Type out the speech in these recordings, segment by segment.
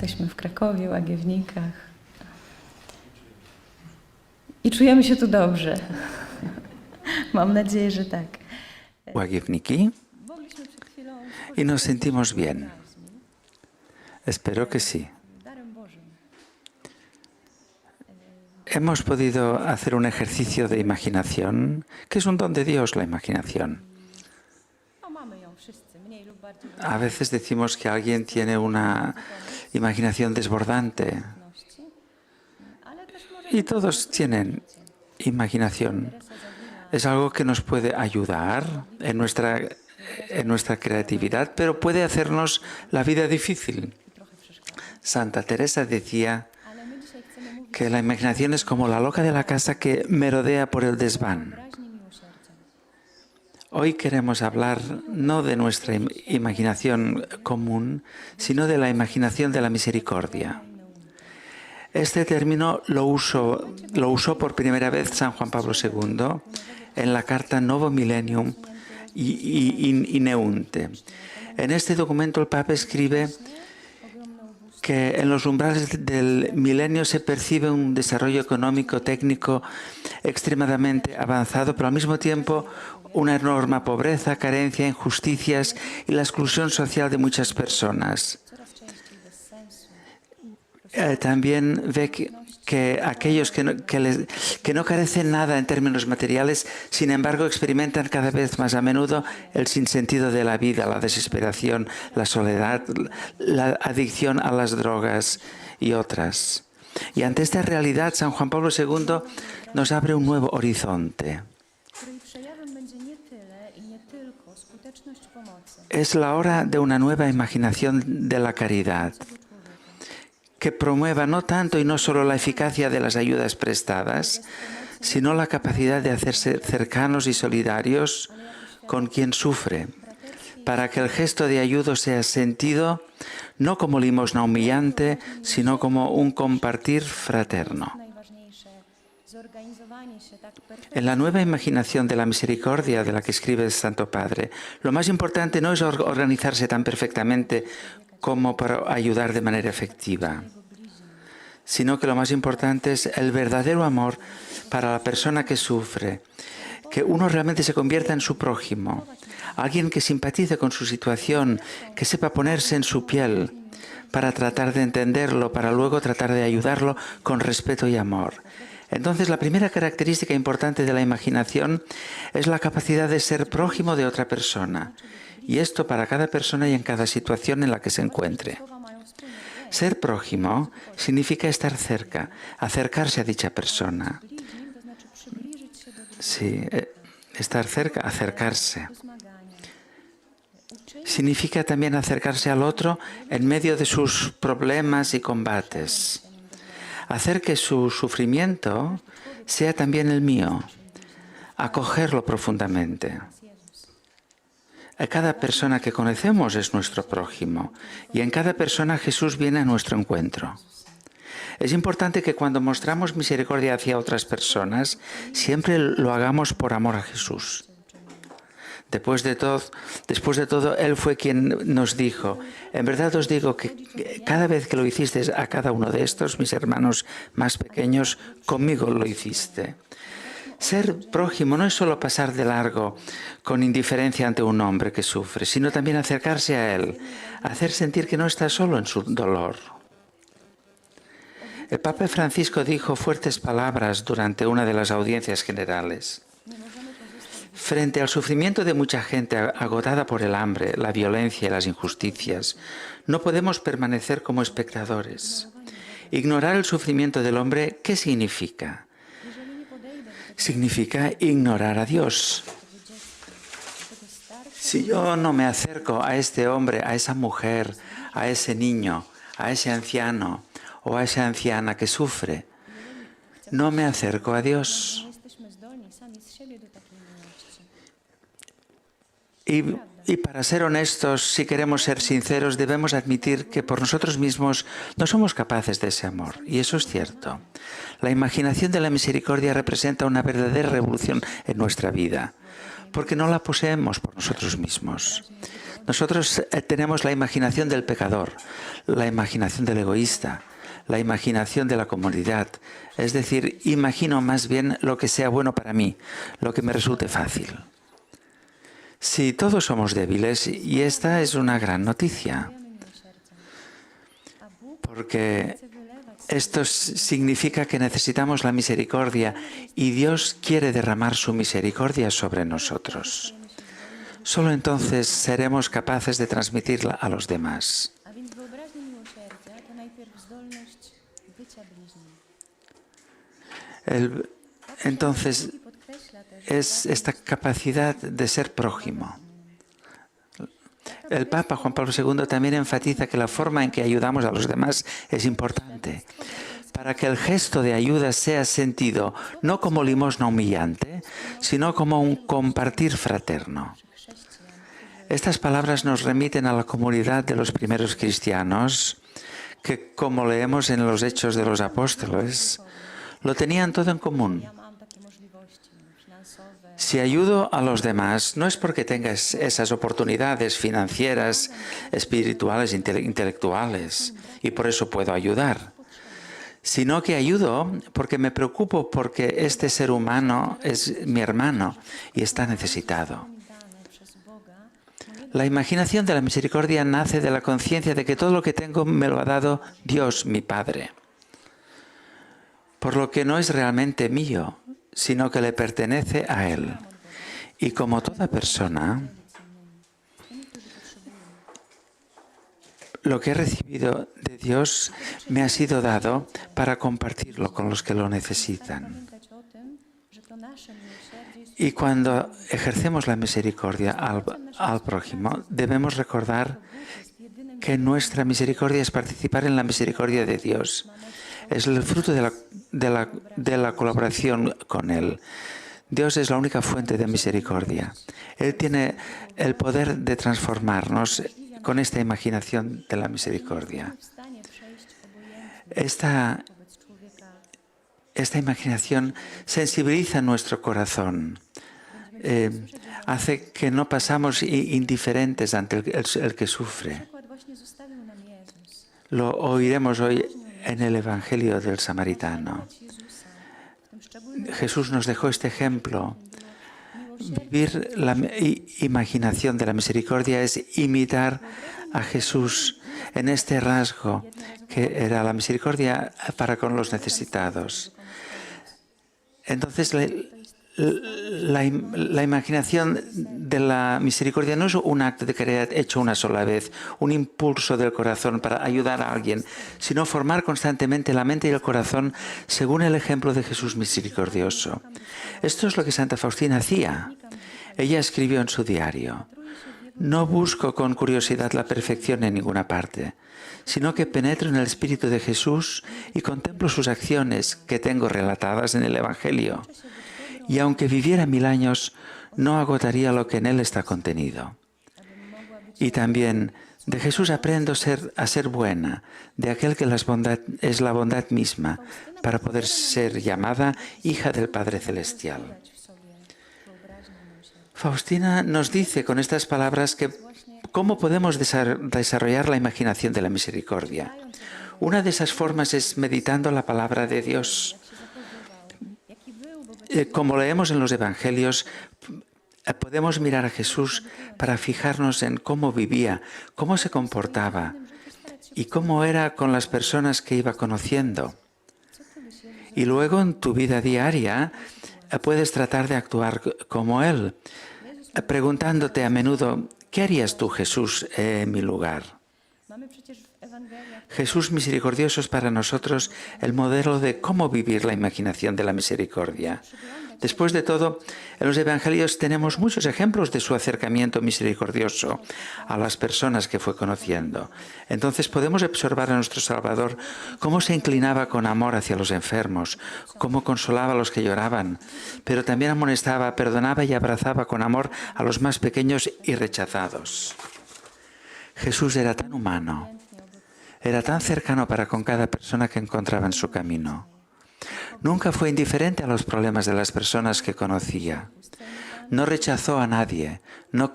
Jesteśmy w Krakowie, Łagiewnikach. I czujemy się tu dobrze. Mam nadzieję, że tak. Łagiewniki y nos sentimos bien. Espero que sí. Hemos podido hacer un ejercicio de imaginación, que es un don de Dios, la imaginación. A veces decimos que alguien tiene una imaginación desbordante. Y todos tienen imaginación. Es algo que nos puede ayudar en nuestra creatividad, pero puede hacernos la vida difícil. Santa Teresa decía que la imaginación es como la loca de la casa que merodea por el desván. Hoy queremos hablar no de nuestra imaginación común, sino de la imaginación de la misericordia. Este término lo usó por primera vez San Juan Pablo II en la carta Novo Millennium Ineunte. En este documento el Papa escribe que en los umbrales del milenio se percibe un desarrollo económico, técnico extremadamente avanzado, pero al mismo tiempo una enorme pobreza, carencia, injusticias y la exclusión social de muchas personas. También ve que aquellos que no carecen nada en términos materiales, sin embargo, experimentan cada vez más a menudo el sinsentido de la vida, la desesperación, la soledad, la adicción a las drogas y otras. Y ante esta realidad, San Juan Pablo II nos abre un nuevo horizonte. Es la hora de una nueva imaginación de la caridad, que promueva no tanto y no solo la eficacia de las ayudas prestadas, sino la capacidad de hacerse cercanos y solidarios con quien sufre, para que el gesto de ayuda sea sentido no como limosna humillante, sino como un compartir fraterno. En la nueva imaginación de la misericordia de la que escribe el Santo Padre, lo más importante no es organizarse tan perfectamente como para ayudar de manera efectiva, sino que lo más importante es el verdadero amor para la persona que sufre, que uno realmente se convierta en su prójimo, alguien que simpatice con su situación, que sepa ponerse en su piel para tratar de entenderlo, para luego tratar de ayudarlo con respeto y amor. Entonces, la primera característica importante de la imaginación es la capacidad de ser prójimo de otra persona. Y esto para cada persona y en cada situación en la que se encuentre. Ser prójimo significa estar cerca, acercarse a dicha persona. Sí, estar cerca, acercarse. Significa también acercarse al otro en medio de sus problemas y combates. Hacer que su sufrimiento sea también el mío. Acogerlo profundamente. Cada persona que conocemos es nuestro prójimo y en cada persona Jesús viene a nuestro encuentro. Es importante que cuando mostramos misericordia hacia otras personas, siempre lo hagamos por amor a Jesús. Después de todo, Él fue quien nos dijo, en verdad os digo que cada vez que lo hicisteis a cada uno de estos, mis hermanos más pequeños, conmigo lo hiciste. Ser prójimo no es solo pasar de largo con indiferencia ante un hombre que sufre, sino también acercarse a él, hacer sentir que no está solo en su dolor. El Papa Francisco dijo fuertes palabras durante una de las audiencias generales. Frente al sufrimiento de mucha gente agotada por el hambre, la violencia y las injusticias, no podemos permanecer como espectadores. Ignorar el sufrimiento del hombre, ¿qué significa? Significa ignorar a Dios. Si yo no me acerco a este hombre, a esa mujer, a ese niño, a ese anciano o a esa anciana que sufre, no me acerco a Dios. Y para ser honestos, si queremos ser sinceros, debemos admitir que por nosotros mismos no somos capaces de ese amor. Y eso es cierto. La imaginación de la misericordia representa una verdadera revolución en nuestra vida, porque no la poseemos por nosotros mismos. Nosotros tenemos la imaginación del pecador, la imaginación del egoísta, la imaginación de la comunidad. Es decir, imagino más bien lo que sea bueno para mí, lo que me resulte fácil. Sí, todos somos débiles y esta es una gran noticia, porque esto significa que necesitamos la misericordia y Dios quiere derramar su misericordia sobre nosotros. Solo entonces seremos capaces de transmitirla a los demás. Entonces, es esta capacidad de ser prójimo. El Papa Juan Pablo II también enfatiza que la forma en que ayudamos a los demás es importante, para que el gesto de ayuda sea sentido no como limosna humillante, sino como un compartir fraterno. Estas palabras nos remiten a la comunidad de los primeros cristianos, que, como leemos en los Hechos de los Apóstoles, lo tenían todo en común. Si ayudo a los demás, no es porque tengas esas oportunidades financieras, espirituales, intelectuales, y por eso puedo ayudar, sino que ayudo porque me preocupo porque este ser humano es mi hermano y está necesitado. La imaginación de la misericordia nace de la conciencia de que todo lo que tengo me lo ha dado Dios, mi Padre, por lo que no es realmente mío, sino que le pertenece a Él. Y como toda persona, lo que he recibido de Dios me ha sido dado para compartirlo con los que lo necesitan. Y cuando ejercemos la misericordia al prójimo, debemos recordar que nuestra misericordia es participar en la misericordia de Dios. Es el fruto de la colaboración con Él. Dios es la única fuente de misericordia. Él tiene el poder de transformarnos con esta imaginación de la misericordia. Esta imaginación sensibiliza nuestro corazón, hace que no pasamos indiferentes ante el que sufre. Lo oiremos hoy en el Evangelio del Samaritano. Jesús nos dejó este ejemplo. Vivir la imaginación de la misericordia es imitar a Jesús en este rasgo que era la misericordia para con los necesitados. Entonces, la imaginación de la misericordia no es un acto de caridad hecho una sola vez, un impulso del corazón para ayudar a alguien, sino formar constantemente la mente y el corazón según el ejemplo de Jesús misericordioso. Esto es lo que Santa Faustina hacía. Ella escribió en su diario: «No busco con curiosidad la perfección en ninguna parte, sino que penetro en el Espíritu de Jesús y contemplo sus acciones que tengo relatadas en el Evangelio. Y aunque viviera 1000 años, no agotaría lo que en él está contenido. Y también de Jesús aprendo a ser buena, de aquel que es la bondad misma, para poder ser llamada hija del Padre Celestial». Faustina nos dice con estas palabras que cómo podemos desarrollar la imaginación de la misericordia. Una de esas formas es meditando la palabra de Dios. Como leemos en los Evangelios, podemos mirar a Jesús para fijarnos en cómo vivía, cómo se comportaba y cómo era con las personas que iba conociendo. Y luego en tu vida diaria puedes tratar de actuar como Él, preguntándote a menudo: ¿qué harías tú, Jesús, en mi lugar? Jesús misericordioso es para nosotros el modelo de cómo vivir la imaginación de la misericordia. Después de todo, en los Evangelios tenemos muchos ejemplos de su acercamiento misericordioso a las personas que fue conociendo. Entonces podemos observar a nuestro Salvador cómo se inclinaba con amor hacia los enfermos, cómo consolaba a los que lloraban, pero también amonestaba, perdonaba y abrazaba con amor a los más pequeños y rechazados. Jesús era tan humano, era tan cercano para con cada persona que encontraba en su camino. Nunca fue indiferente a los problemas de las personas que conocía. No rechazó a nadie, no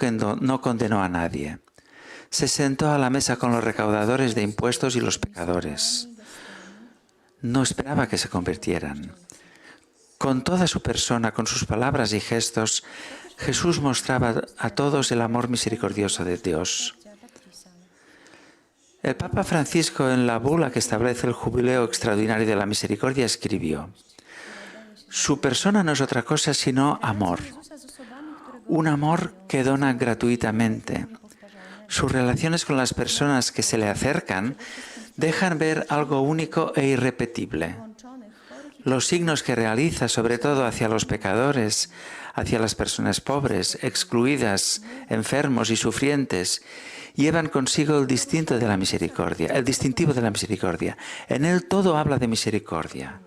condenó a nadie. Se sentó a la mesa con los recaudadores de impuestos y los pecadores. No esperaba que se convirtieran. Con toda su persona, con sus palabras y gestos, Jesús mostraba a todos el amor misericordioso de Dios. El Papa Francisco, en la bula que establece el Jubileo Extraordinario de la Misericordia, escribió: su persona no es otra cosa sino amor. Un amor que dona gratuitamente. Sus relaciones con las personas que se le acercan dejan ver algo único e irrepetible. Los signos que realiza, sobre todo hacia los pecadores, hacia las personas pobres, excluidas, enfermos y sufrientes, llevan consigo el distintivo de la misericordia. En él todo habla de misericordia.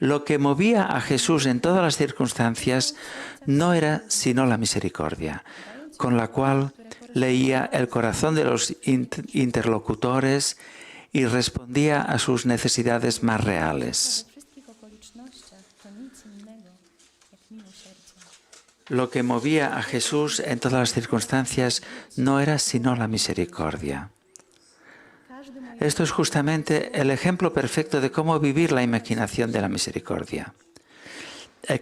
Lo que movía a Jesús en todas las circunstancias no era sino la misericordia, con la cual leía el corazón de los interlocutores y respondía a sus necesidades más reales. Lo que movía a Jesús en todas las circunstancias no era sino la misericordia. Esto es justamente el ejemplo perfecto de cómo vivir la imaginación de la misericordia.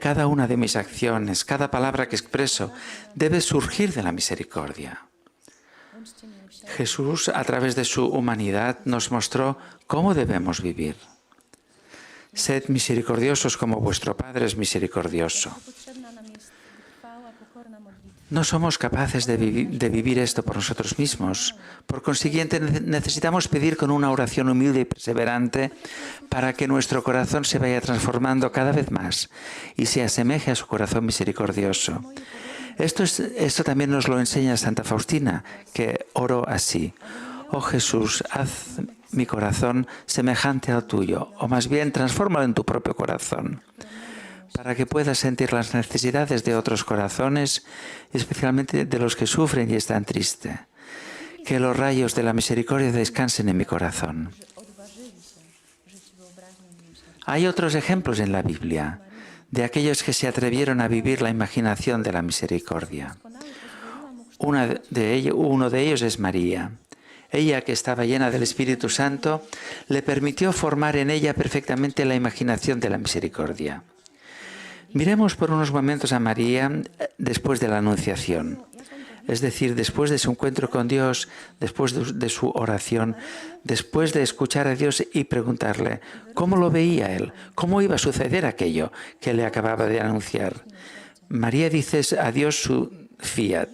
Cada una de mis acciones, cada palabra que expreso, debe surgir de la misericordia. Jesús, a través de su humanidad, nos mostró cómo debemos vivir. Sed misericordiosos como vuestro Padre es misericordioso. No somos capaces de vivir esto por nosotros mismos. Por consiguiente, necesitamos pedir con una oración humilde y perseverante para que nuestro corazón se vaya transformando cada vez más y se asemeje a su corazón misericordioso. Esto también nos lo enseña Santa Faustina, que oró así: oh Jesús, haz mi corazón semejante al tuyo, o más bien transfórmalo en tu propio corazón, para que puedas sentir las necesidades de otros corazones, especialmente de los que sufren y están tristes. Que los rayos de la misericordia descansen en mi corazón. Hay otros ejemplos en la Biblia de aquellos que se atrevieron a vivir la imaginación de la misericordia. Uno de ellos es María. Ella, que estaba llena del Espíritu Santo, le permitió formar en ella perfectamente la imaginación de la misericordia. Miremos por unos momentos a María después de la Anunciación, es decir, después de su encuentro con Dios, después de su oración, después de escuchar a Dios y preguntarle cómo lo veía él, cómo iba a suceder aquello que le acababa de anunciar. María dice a Dios su fiat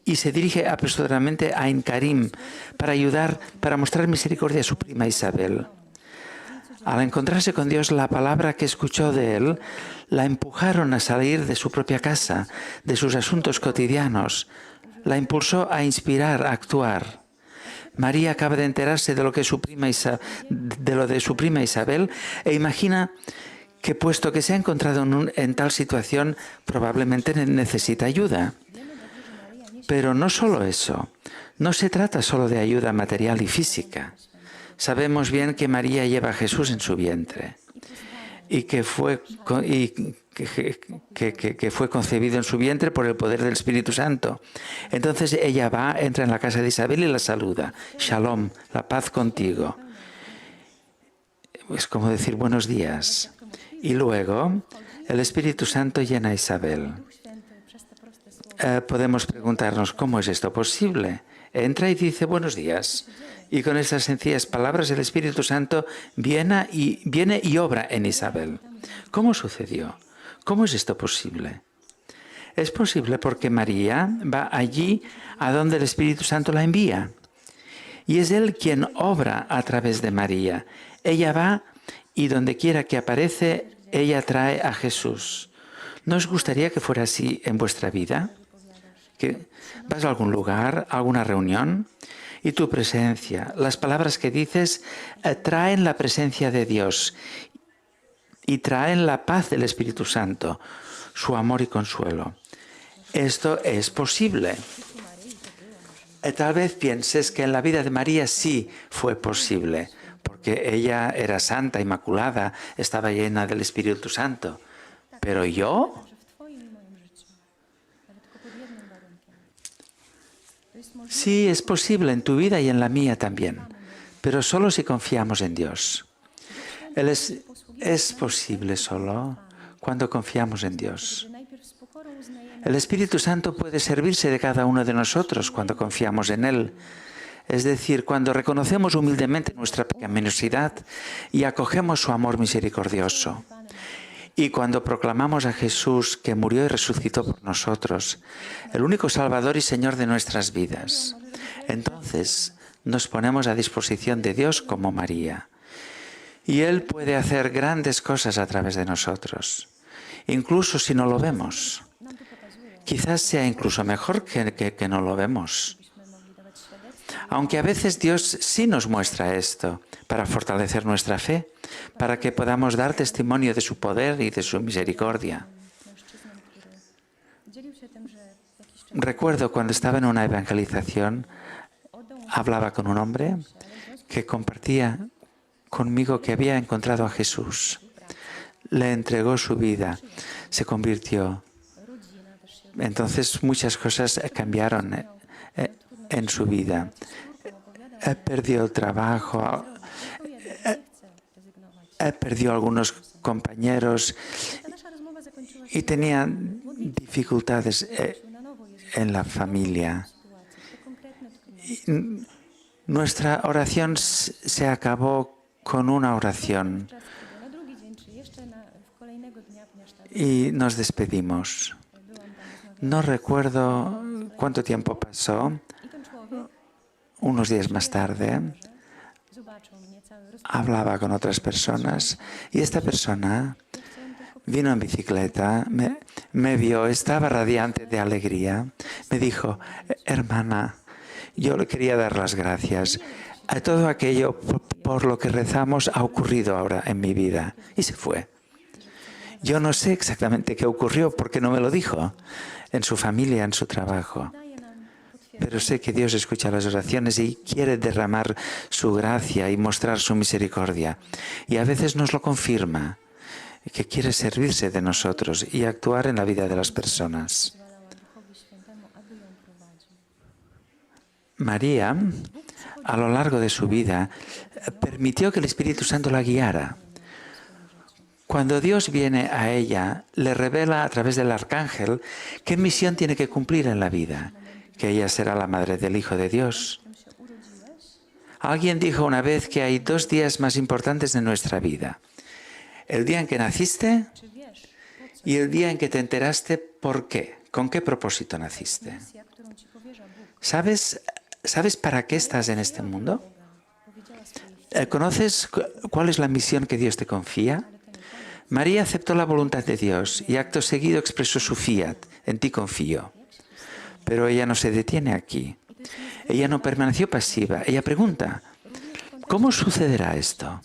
y se dirige apresuradamente a Encarim para mostrar misericordia a su prima Isabel. Al encontrarse con Dios, la palabra que escuchó de él la empujaron a salir de su propia casa, de sus asuntos cotidianos. La impulsó a inspirar, a actuar. María acaba de enterarse de lo de su prima Isabel e imagina que, puesto que se ha encontrado en tal situación, probablemente necesita ayuda. Pero no solo eso. No se trata solo de ayuda material y física. Sabemos bien que María lleva a Jesús en su vientre y que fue concebido en su vientre por el poder del Espíritu Santo. Entonces ella entra en la casa de Isabel y la saluda. Shalom, la paz contigo. Es como decir buenos días. Y luego el Espíritu Santo llena a Isabel. Podemos preguntarnos, ¿cómo es esto posible? Entra y dice buenos días. Y con estas sencillas palabras el Espíritu Santo viene y obra en Isabel. ¿Cómo sucedió? ¿Cómo es esto posible? Es posible porque María va allí a donde el Espíritu Santo la envía. Y es Él quien obra a través de María. Ella va y donde quiera que aparece, ella trae a Jesús. ¿No os gustaría que fuera así en vuestra vida? ¿Que vas a algún lugar, a alguna reunión? Y tu presencia, las palabras que dices, traen la presencia de Dios y traen la paz del Espíritu Santo, su amor y consuelo. Esto es posible. Tal vez pienses que en la vida de María sí fue posible, porque ella era santa, inmaculada, estaba llena del Espíritu Santo. Pero yo... Sí, es posible en tu vida y en la mía también, pero solo si confiamos en Dios. Es posible solo cuando confiamos en Dios. El Espíritu Santo puede servirse de cada uno de nosotros cuando confiamos en Él. Es decir, cuando reconocemos humildemente nuestra pecaminosidad y acogemos su amor misericordioso. Y cuando proclamamos a Jesús que murió y resucitó por nosotros, el único Salvador y Señor de nuestras vidas. Entonces nos ponemos a disposición de Dios como María. Y Él puede hacer grandes cosas a través de nosotros, incluso si no lo vemos. Quizás sea incluso mejor que no lo vemos. Aunque a veces Dios sí nos muestra esto para fortalecer nuestra fe, para que podamos dar testimonio de su poder y de su misericordia. Recuerdo cuando estaba en una evangelización, hablaba con un hombre que compartía conmigo que había encontrado a Jesús. Le entregó su vida, se convirtió. Entonces muchas cosas cambiaron en su vida. Perdió el trabajo, perdió algunos compañeros y tenía dificultades en la familia. Nuestra oración se acabó con una oración y nos despedimos. No recuerdo cuánto tiempo pasó. Unos días más tarde hablaba con otras personas y esta persona vino en bicicleta, me vio, estaba radiante de alegría. Me dijo: hermana, yo le quería dar las gracias. A todo aquello por lo que rezamos ha ocurrido ahora en mi vida. Y se fue. Yo no sé exactamente qué ocurrió porque no me lo dijo. En su familia, en su trabajo. Pero sé que Dios escucha las oraciones y quiere derramar su gracia y mostrar su misericordia. Y a veces nos lo confirma, que quiere servirse de nosotros y actuar en la vida de las personas. María, a lo largo de su vida, permitió que el Espíritu Santo la guiara. Cuando Dios viene a ella, le revela a través del arcángel qué misión tiene que cumplir en la vida, que ella será la madre del Hijo de Dios. Alguien dijo una vez que hay 2 días más importantes de nuestra vida: el día en que naciste y el día en que te enteraste por qué, con qué propósito naciste. ¿Sabes para qué estás en este mundo? ¿Conoces cuál es la misión que Dios te confía? María aceptó la voluntad de Dios y acto seguido expresó su fiat: en ti confío. Pero ella no se detiene aquí. Ella no permaneció pasiva. Ella pregunta: ¿cómo sucederá esto?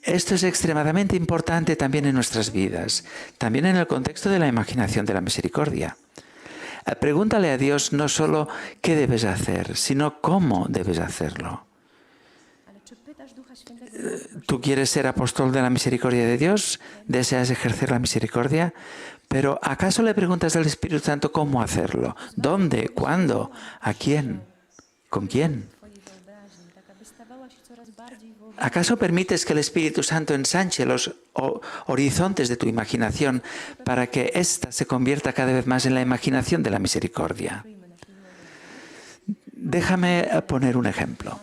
Esto es extremadamente importante también en nuestras vidas, también en el contexto de la imaginación de la misericordia. Pregúntale a Dios no solo qué debes hacer, sino cómo debes hacerlo. ¿Tú quieres ser apóstol de la misericordia de Dios? ¿Deseas ejercer la misericordia? Pero ¿acaso le preguntas al Espíritu Santo cómo hacerlo? ¿Dónde? ¿Cuándo? ¿A quién? ¿Con quién? ¿Acaso permites que el Espíritu Santo ensanche los horizontes de tu imaginación para que ésta se convierta cada vez más en la imaginación de la misericordia? Déjame poner un ejemplo.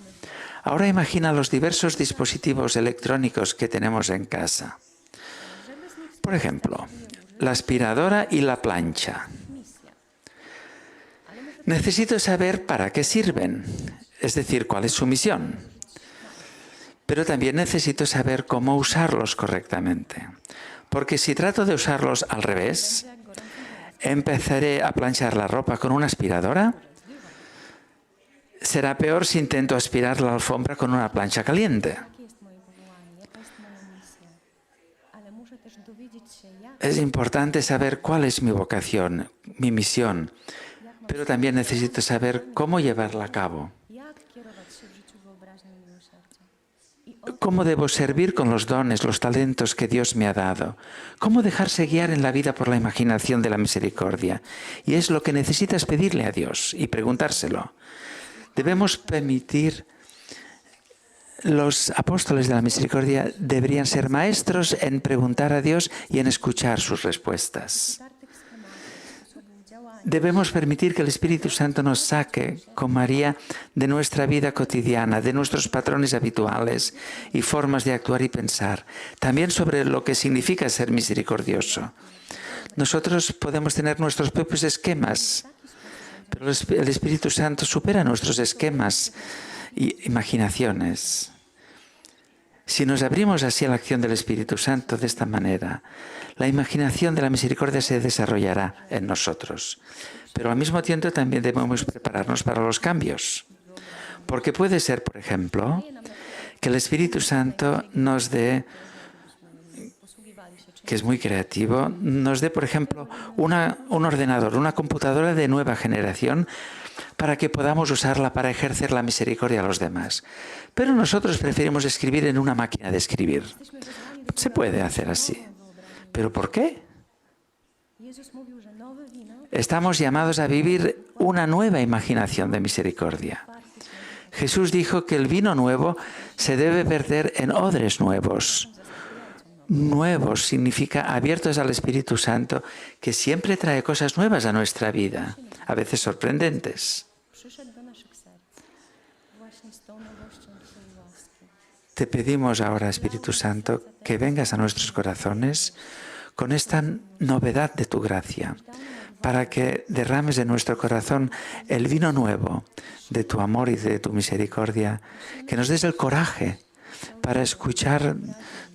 Ahora imagina los diversos dispositivos electrónicos que tenemos en casa. Por ejemplo, la aspiradora y la plancha. Necesito saber para qué sirven, es decir, cuál es su misión. Pero también necesito saber cómo usarlos correctamente. Porque si trato de usarlos al revés, empezaré a planchar la ropa con una aspiradora. Será peor si intento aspirar la alfombra con una plancha caliente. Es importante saber cuál es mi vocación, mi misión, pero también necesito saber cómo llevarla a cabo. ¿Cómo debo servir con los dones, los talentos que Dios me ha dado? ¿Cómo dejarse guiar en la vida por la imaginación de la misericordia? Y es lo que necesitas pedirle a Dios y preguntárselo. Debemos permitir, los apóstoles de la misericordia deberían ser maestros en preguntar a Dios y en escuchar sus respuestas. Debemos permitir que el Espíritu Santo nos saque, con María, de nuestra vida cotidiana, de nuestros patrones habituales y formas de actuar y pensar. También sobre lo que significa ser misericordioso. Nosotros podemos tener nuestros propios esquemas, pero el Espíritu Santo supera nuestros esquemas e imaginaciones. Si nos abrimos así a la acción del Espíritu Santo de esta manera, la imaginación de la misericordia se desarrollará en nosotros. Pero al mismo tiempo también debemos prepararnos para los cambios. Porque puede ser, por ejemplo, que el Espíritu Santo nos dé, que es muy creativo, nos dé, por ejemplo, un ordenador, una computadora de nueva generación para que podamos usarla para ejercer la misericordia a los demás. Pero nosotros preferimos escribir en una máquina de escribir. Se puede hacer así. ¿Pero por qué? Estamos llamados a vivir una nueva imaginación de misericordia. Jesús dijo que el vino nuevo se debe verter en odres nuevos. Nuevos significa abiertos al Espíritu Santo, que siempre trae cosas nuevas a nuestra vida, a veces sorprendentes. Te pedimos ahora, Espíritu Santo, que vengas a nuestros corazones con esta novedad de tu gracia, para que derrames en nuestro corazón el vino nuevo de tu amor y de tu misericordia, que nos des el coraje para escuchar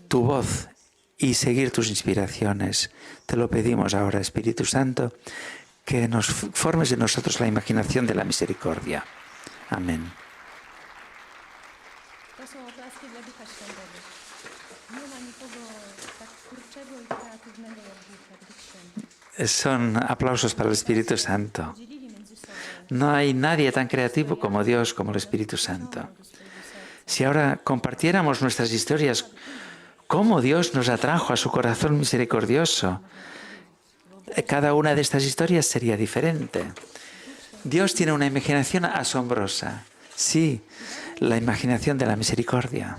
tu voz y seguir tus inspiraciones. Te lo pedimos ahora, Espíritu Santo, que nos formes en nosotros la imaginación de la misericordia. Amén. Son aplausos para el Espíritu Santo. No hay nadie tan creativo como Dios, como el Espíritu Santo. Si ahora compartiéramos nuestras historias, cómo Dios nos atrajo a su corazón misericordioso, cada una de estas historias sería diferente. Dios tiene una imaginación asombrosa. Sí, la imaginación de la misericordia.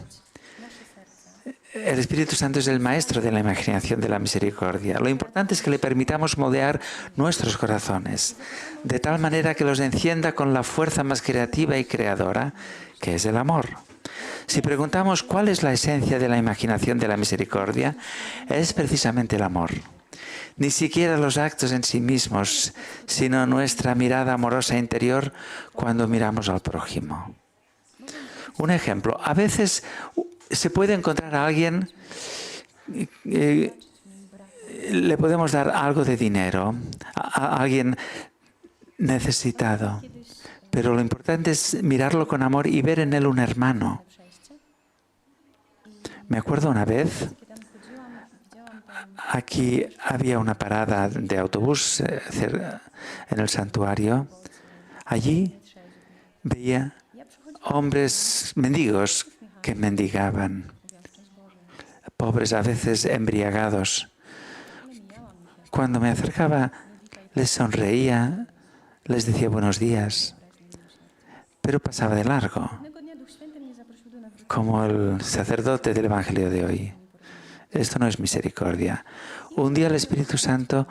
El Espíritu Santo es el maestro de la imaginación de la misericordia. Lo importante es que le permitamos moldear nuestros corazones, de tal manera que los encienda con la fuerza más creativa y creadora, que es el amor. Si preguntamos cuál es la esencia de la imaginación de la misericordia, es precisamente el amor. Ni siquiera los actos en sí mismos, sino nuestra mirada amorosa interior cuando miramos al prójimo. Un ejemplo, a veces se puede encontrar a alguien, le podemos dar algo de dinero, a alguien necesitado, pero lo importante es mirarlo con amor y ver en él un hermano. Me acuerdo una vez, aquí había una parada de autobús en el santuario. Allí veía hombres mendigos que mendigaban, pobres, a veces embriagados. Cuando me acercaba, les sonreía, les decía buenos días, pero pasaba de largo, como el sacerdote del Evangelio de hoy. Esto no es misericordia. Un día el Espíritu Santo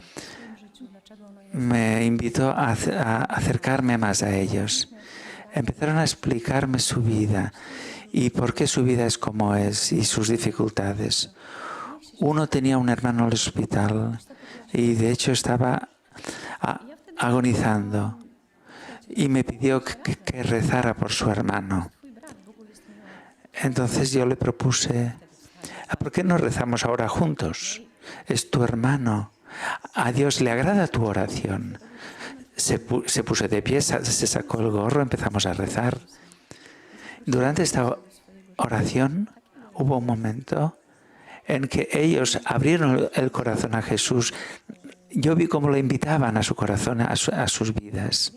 me invitó a acercarme más a ellos. Empezaron a explicarme su vida y por qué su vida es como es y sus dificultades. Uno tenía un hermano al hospital y de hecho estaba agonizando y me pidió que rezara por su hermano. Entonces yo le propuse, ¿por qué no rezamos ahora juntos? Es tu hermano. A Dios le agrada tu oración. Se puso de pie, se sacó el gorro, empezamos a rezar. Durante esta oración hubo un momento en que ellos abrieron el corazón a Jesús. Yo vi cómo lo invitaban a su corazón, a sus vidas.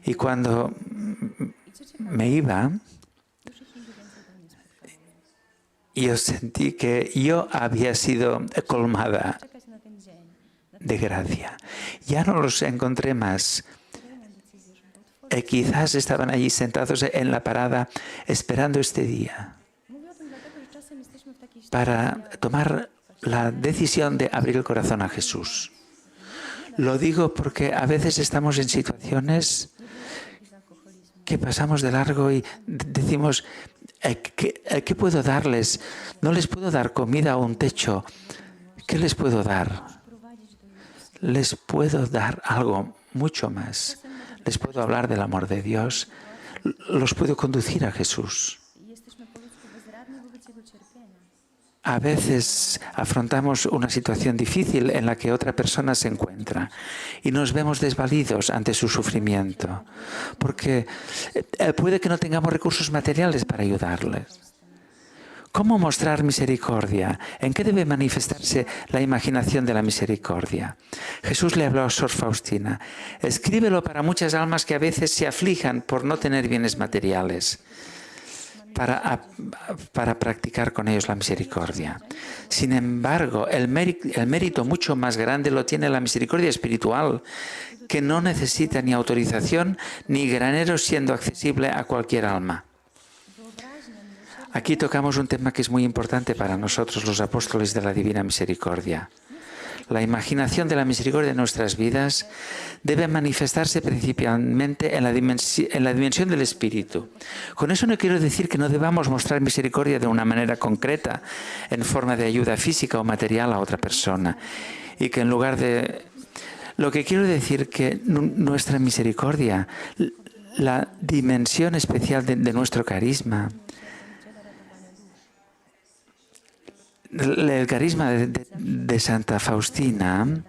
Y cuando me iba, yo sentí que yo había sido colmada czekać na ten dzień. de gracia. Ya no los encontré más. Podejmę decyzję, żeby otworzyć. Quizás estaban allí sentados en la parada esperando este día Mówię o tym dlatego, że czasem jesteśmy w takiej para sytuacji, tomar la decisión de abrir el corazón a Jesús. Lo digo porque a veces estamos en situaciones z alkoholizmu. que pasamos de largo y decimos, ¿qué puedo darles? No les puedo dar comida o un techo. ¿Qué les puedo dar? Prowadzić do Jezusa. Les puedo dar algo mucho más. Les puedo hablar del amor de Dios. Los puedo conducir a Jesús. I jesteśmy po ludzku bezradni wobec Jego cierpienia. A veces afrontamos una situación difícil en la que otra persona se encuentra y nos vemos desvalidos ante su sufrimiento, porque puede que no tengamos recursos materiales para ayudarles. ¿Cómo mostrar misericordia? ¿En qué debe manifestarse la imaginación de la misericordia? Jesús le habló a Sor Faustina: escríbelo para muchas almas que a veces se aflijan por no tener bienes materiales, para practicar con ellos la misericordia. Sin embargo, el mérito mucho más grande lo tiene la misericordia espiritual, que no necesita ni autorización ni graneros, siendo accesible a cualquier alma. Aquí tocamos un tema que es muy importante para nosotros, los apóstoles de la Divina Misericordia. La imaginación de la misericordia en nuestras vidas debe manifestarse principalmente en la dimensión del espíritu. Con eso no quiero decir que no debamos mostrar misericordia de una manera concreta, en forma de ayuda física o material a otra persona. Y que en lugar de... Lo que quiero decir que nuestra misericordia, la dimensión especial de nuestro carisma, el carisma de Santa Faustina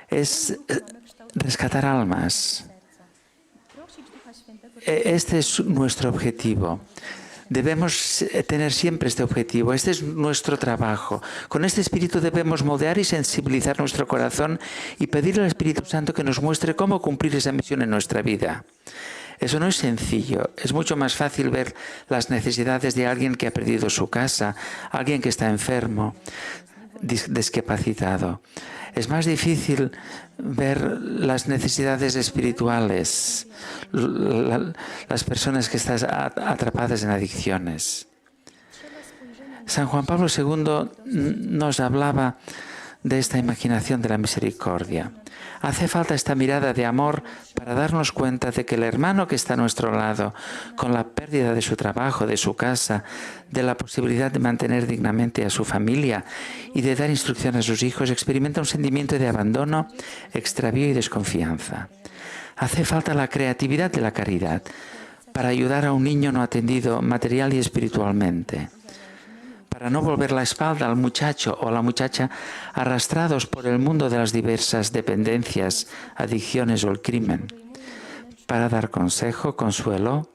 es rescatar almas. Este es nuestro objetivo. Debemos tener siempre este objetivo. Este es nuestro trabajo. Con este espíritu debemos moldear y sensibilizar nuestro corazón y pedirle al Espíritu Santo que nos muestre cómo cumplir esa misión en nuestra vida. Eso no es sencillo. Es mucho más fácil ver las necesidades de alguien que ha perdido su casa, alguien que está enfermo, discapacitado. Es más difícil ver las necesidades espirituales, las personas que están atrapadas en adicciones. San Juan Pablo II nos hablaba de esta imaginación de la misericordia. Hace falta esta mirada de amor para darnos cuenta de que el hermano que está a nuestro lado, con la pérdida de su trabajo, de su casa, de la posibilidad de mantener dignamente a su familia y de dar instrucción a sus hijos, experimenta un sentimiento de abandono, extravío y desconfianza. Hace falta la creatividad de la caridad para ayudar a un niño no atendido material y espiritualmente, para no volver la espalda al muchacho o a la muchacha arrastrados por el mundo de las diversas dependencias, adicciones o el crimen, para dar consejo, consuelo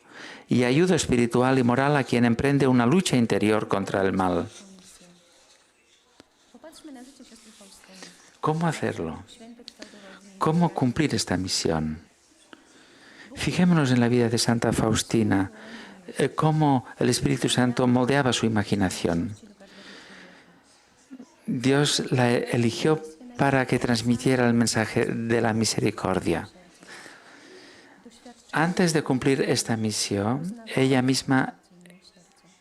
y ayuda espiritual y moral a quien emprende una lucha interior contra el mal. ¿Cómo hacerlo? ¿Cómo cumplir esta misión? Fijémonos en la vida de Santa Faustina, cómo el Espíritu Santo moldeaba su imaginación. Dios la eligió para que transmitiera el mensaje de la misericordia. Antes de cumplir esta misión, ella misma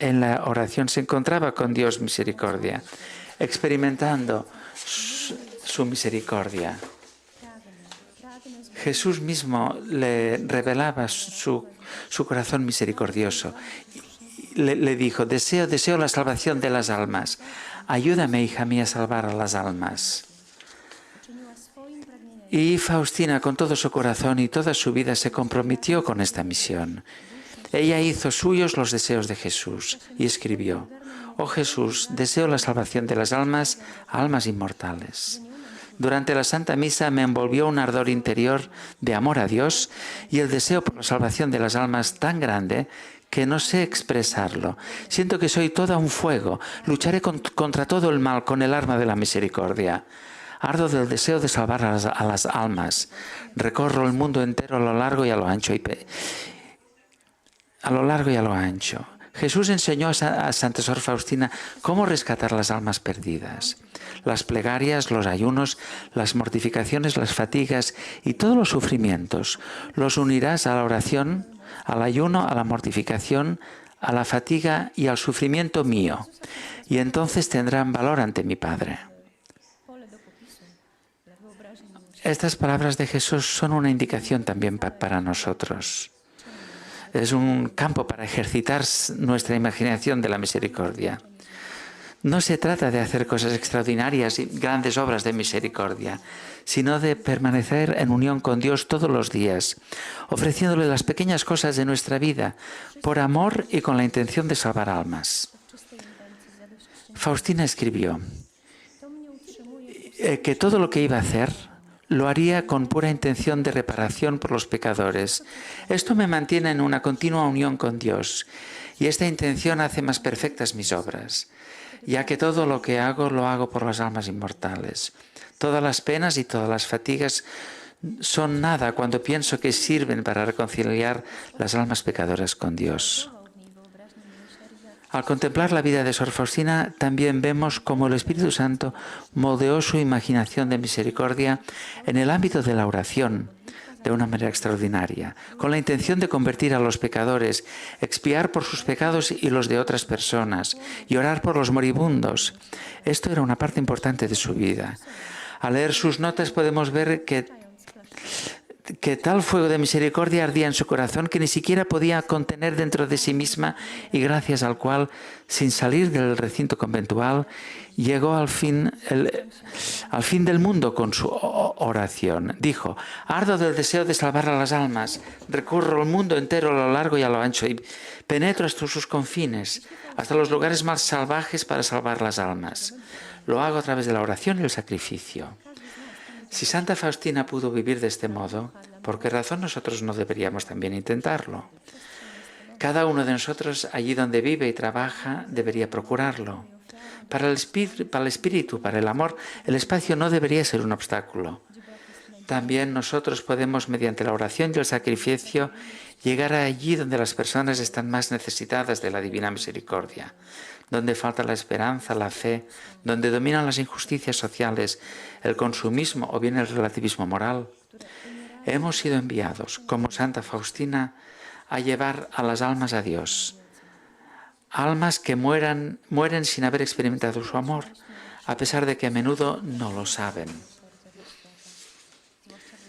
en la oración se encontraba con Dios misericordia, experimentando su misericordia. Jesús mismo le revelaba su corazón misericordioso. Le dijo: deseo la salvación de las almas. Ayúdame, hija mía, a salvar a las almas. Y Faustina, con todo su corazón y toda su vida, se comprometió con esta misión. Ella hizo suyos los deseos de Jesús y escribió: oh Jesús, deseo la salvación de las almas, almas inmortales. Durante la Santa Misa me envolvió un ardor interior de amor a Dios y el deseo por la salvación de las almas tan grande que no sé expresarlo. Siento que soy todo un fuego. Lucharé contra todo el mal con el arma de la misericordia. Ardo del deseo de salvar a las almas. Recorro el mundo entero a lo largo y a lo ancho. Jesús enseñó a Santa Sor Faustina cómo rescatar las almas perdidas. Las plegarias, los ayunos, las mortificaciones, las fatigas y todos los sufrimientos los unirás a la oración, al ayuno, a la mortificación, a la fatiga y al sufrimiento mío, y entonces tendrán valor ante mi Padre. Estas palabras de Jesús son una indicación también para nosotros. Es un campo para ejercitar nuestra imaginación de la misericordia. No se trata de hacer cosas extraordinarias y grandes obras de misericordia, sino de permanecer en unión con Dios todos los días, ofreciéndole las pequeñas cosas de nuestra vida, por amor y con la intención de salvar almas. Faustina escribió que todo lo que iba a hacer lo haría con pura intención de reparación por los pecadores. Esto me mantiene en una continua unión con Dios, y esta intención hace más perfectas mis obras, ya que todo lo que hago lo hago por las almas inmortales. Todas las penas y todas las fatigas son nada cuando pienso que sirven para reconciliar las almas pecadoras con Dios. Al contemplar la vida de Sor Faustina, también vemos cómo el Espíritu Santo moldeó su imaginación de misericordia en el ámbito de la oración de una manera extraordinaria, con la intención de convertir a los pecadores, expiar por sus pecados y los de otras personas, y orar por los moribundos. Esto era una parte importante de su vida. Al leer sus notas podemos ver que tal fuego de misericordia ardía en su corazón que ni siquiera podía contener dentro de sí misma, y gracias al cual, sin salir del recinto conventual, llegó al fin del mundo con su oración. Dijo: ardo del deseo de salvar a las almas, recorro el mundo entero a lo largo y a lo ancho y penetro hasta sus confines, hasta los lugares más salvajes para salvar las almas. Lo hago a través de la oración y el sacrificio. Si Santa Faustina pudo vivir de este modo, ¿por qué razón nosotros no deberíamos también intentarlo? Cada uno de nosotros, allí donde vive y trabaja, debería procurarlo. Para el espíritu, para el amor, el espacio no debería ser un obstáculo. También nosotros podemos, mediante la oración y el sacrificio, llegar allí donde las personas están más necesitadas de la divina misericordia, donde falta la esperanza, la fe, donde dominan las injusticias sociales, el consumismo o bien el relativismo moral. Hemos sido enviados, como Santa Faustina, a llevar a las almas a Dios. Almas que mueren sin haber experimentado su amor, a pesar de que a menudo no lo saben.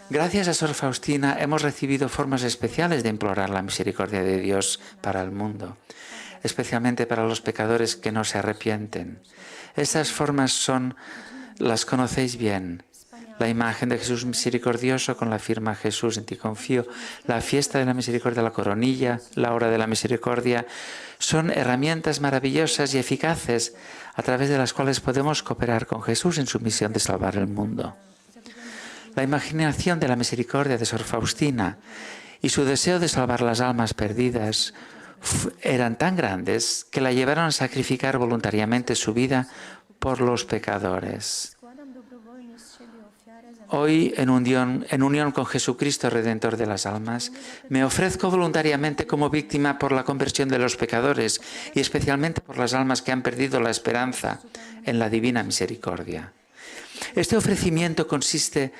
Gracias a Sor Faustina hemos recibido formas especiales de implorar la misericordia de Dios para el mundo, especialmente para los pecadores que no se arrepienten. Estas formas las conocéis bien. La imagen de Jesús misericordioso con la firma Jesús en ti confío, la fiesta de la misericordia, la coronilla, la hora de la misericordia, son herramientas maravillosas y eficaces a través de las cuales podemos cooperar con Jesús en su misión de salvar el mundo. La imaginación de la misericordia de Sor Faustina y su deseo de salvar las almas perdidas eran tan grandes que la llevaron a sacrificar voluntariamente su vida por los pecadores. Hoy, en unión con Jesucristo, Redentor de las almas, me ofrezco voluntariamente como víctima por la conversión de los pecadores y especialmente por las almas que han perdido la esperanza en la divina misericordia. Este ofrecimiento consiste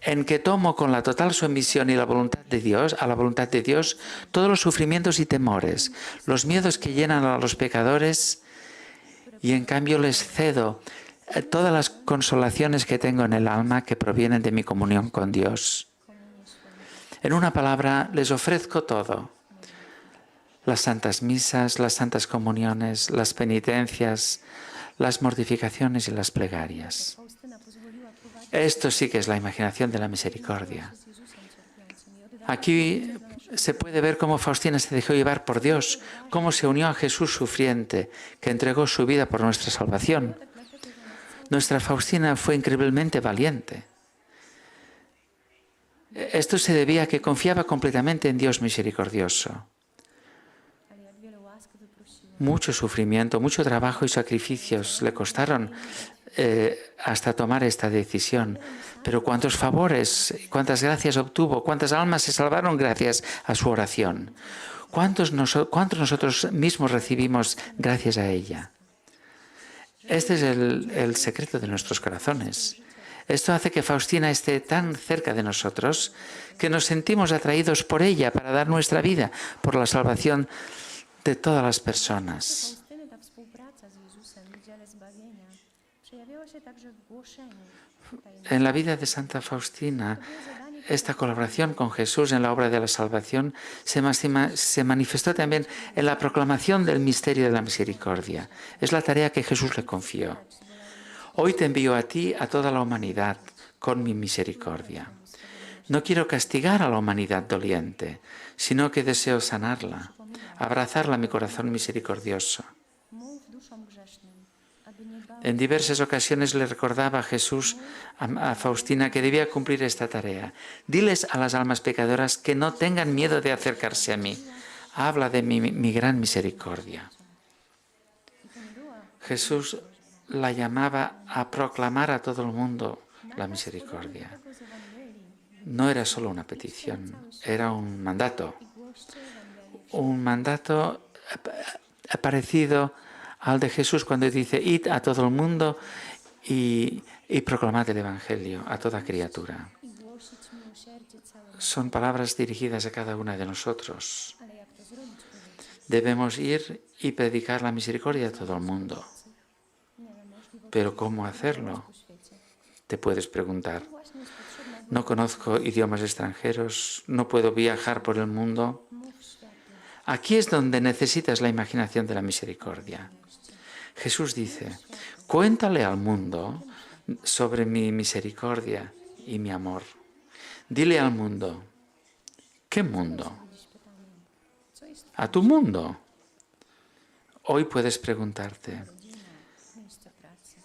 en que tomo con la total sumisión y a la voluntad de Dios, todos los sufrimientos y temores, los miedos que llenan a los pecadores, y en cambio les cedo todas las consolaciones que tengo en el alma que provienen de mi comunión con Dios. En una palabra, les ofrezco todo: las santas misas, las santas comuniones, las penitencias, las mortificaciones y las plegarias. Esto sí que es la imaginación de la misericordia. Aquí se puede ver cómo Faustina se dejó llevar por Dios, cómo se unió a Jesús sufriente, que entregó su vida por nuestra salvación. Nuestra Faustina fue increíblemente valiente. Esto se debía a que confiaba completamente en Dios misericordioso. Mucho sufrimiento, mucho trabajo y sacrificios le costaron hasta tomar esta decisión. Pero cuántos favores, cuántas gracias obtuvo, cuántas almas se salvaron gracias a su oración. ¿Cuántos nosotros mismos recibimos gracias a ella? Este es el secreto de nuestros corazones. Esto hace que Faustina esté tan cerca de nosotros que nos sentimos atraídos por ella para dar nuestra vida por la salvación de todas las personas. En la vida de Santa Faustina, esta colaboración con Jesús en la obra de la salvación se manifestó también en la proclamación del misterio de la misericordia. Es la tarea que Jesús le confió. Hoy te envío a ti, a toda la humanidad, con mi misericordia. No quiero castigar a la humanidad doliente, sino que deseo sanarla, abrazarla a mi corazón misericordioso. En diversas ocasiones le recordaba a Jesús, a Faustina, que debía cumplir esta tarea. Diles a las almas pecadoras que no tengan miedo de acercarse a mí. Habla de mi gran misericordia. Jesús la llamaba a proclamar a todo el mundo la misericordia. No era solo una petición, era un mandato. Un mandato parecido al de Jesús cuando dice, id a todo el mundo y proclamad el Evangelio a toda criatura. Son palabras dirigidas a cada una de nosotros. Debemos ir y predicar la misericordia a todo el mundo. Pero ¿cómo hacerlo? Te puedes preguntar. No conozco idiomas extranjeros, no puedo viajar por el mundo. Aquí es donde necesitas la imaginación de la misericordia. Jesús dice, cuéntale al mundo sobre mi misericordia y mi amor. Dile al mundo, ¿qué mundo? A tu mundo. Hoy puedes preguntarte,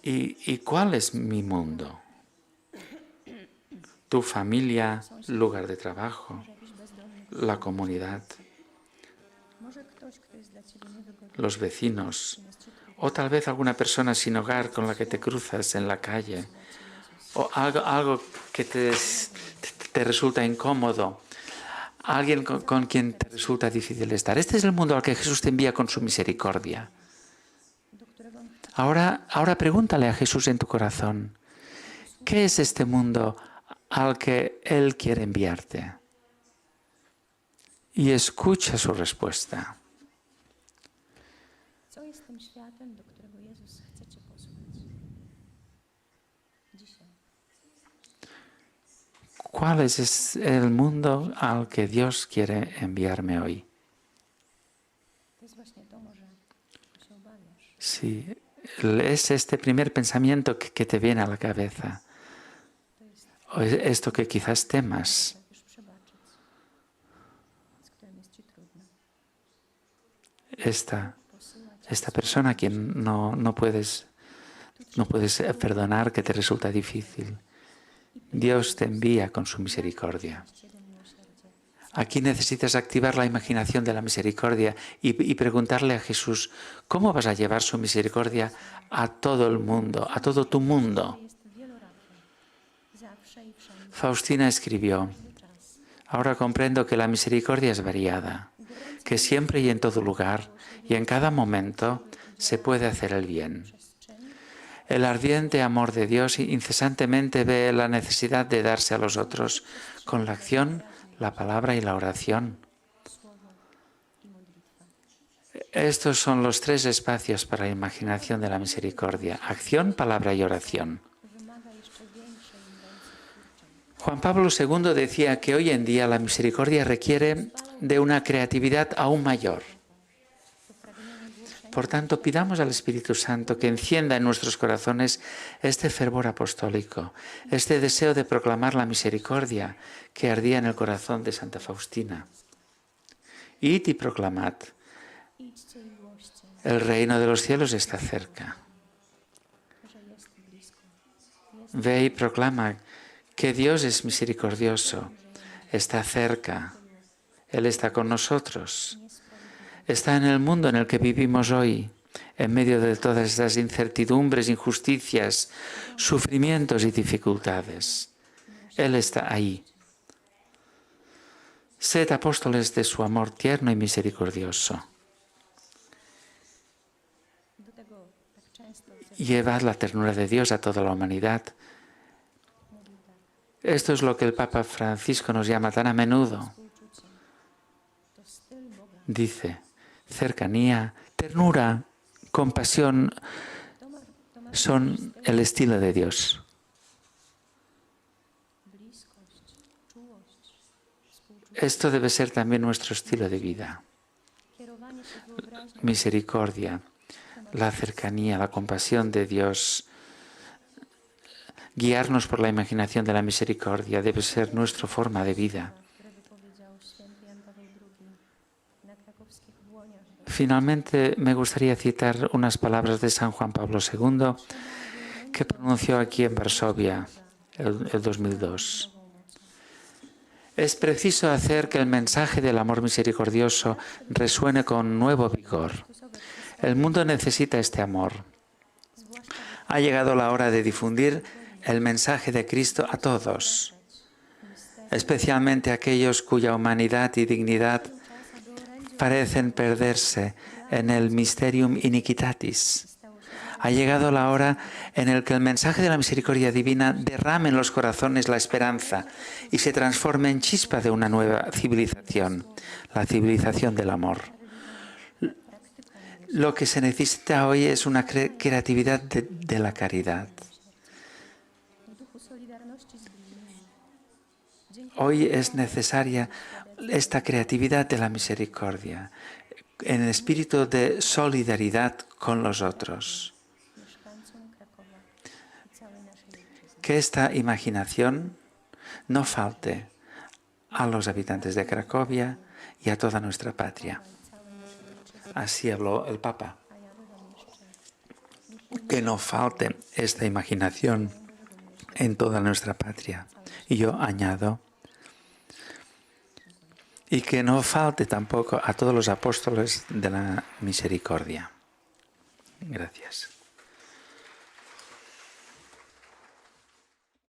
¿y cuál es mi mundo? Tu familia, lugar de trabajo, la comunidad, los vecinos, o tal vez alguna persona sin hogar con la que te cruzas en la calle, o algo que te resulta incómodo, alguien con quien te resulta difícil estar. Este es el mundo al que Jesús te envía con su misericordia. Ahora pregúntale a Jesús en tu corazón, ¿qué es este mundo al que Él quiere enviarte? Y escucha su respuesta. ¿Cuál es el mundo al que Dios quiere enviarme hoy? Sí, es este primer pensamiento que te viene a la cabeza. O es esto que quizás temas. Esta persona a quien no puedes perdonar, que te resulta difícil. Dios te envía con su misericordia. Aquí necesitas activar la imaginación de la misericordia y preguntarle a Jesús, ¿cómo vas a llevar su misericordia a todo el mundo, a todo tu mundo? Faustina escribió, ahora comprendo que la misericordia es variada, que siempre y en todo lugar y en cada momento se puede hacer el bien. El ardiente amor de Dios incesantemente ve la necesidad de darse a los otros con la acción, la palabra y la oración. Estos son los tres espacios para la imaginación de la misericordia: acción, palabra y oración. Juan Pablo II decía que hoy en día la misericordia requiere de una creatividad aún mayor. Por tanto, pidamos al Espíritu Santo que encienda en nuestros corazones este fervor apostólico, este deseo de proclamar la misericordia que ardía en el corazón de Santa Faustina. Id y proclamad, el reino de los cielos está cerca. Ve y proclama que Dios es misericordioso, está cerca, Él está con nosotros. Está en el mundo en el que vivimos hoy, en medio de todas estas incertidumbres, injusticias, sufrimientos y dificultades. Él está ahí. Sed apóstoles de su amor tierno y misericordioso. Llevad la ternura de Dios a toda la humanidad. Esto es lo que el Papa Francisco nos llama tan a menudo. Dice, cercanía, ternura, compasión son el estilo de Dios. Esto debe ser también nuestro estilo de vida. Misericordia, la cercanía, la compasión de Dios, guiarnos por la imaginación de la misericordia debe ser nuestra forma de vida. Finalmente, me gustaría citar unas palabras de San Juan Pablo II que pronunció aquí en Varsovia el 2002. Es preciso hacer que el mensaje del amor misericordioso resuene con nuevo vigor. El mundo necesita este amor. Ha llegado la hora de difundir el mensaje de Cristo a todos, especialmente a aquellos cuya humanidad y dignidad parecen perderse en el mysterium iniquitatis. Ha llegado la hora en la que el mensaje de la misericordia divina derrame en los corazones la esperanza y se transforme en chispa de una nueva civilización, la civilización del amor. Lo que se necesita hoy es una creatividad de la caridad. Hoy es necesaria esta creatividad de la misericordia, en el espíritu de solidaridad con los otros. Que esta imaginación no falte a los habitantes de Cracovia y a toda nuestra patria. Así habló el Papa. Que no falte esta imaginación en toda nuestra patria. Y yo añado, y que no falte tampoco a todos los apóstoles de la misericordia. Gracias.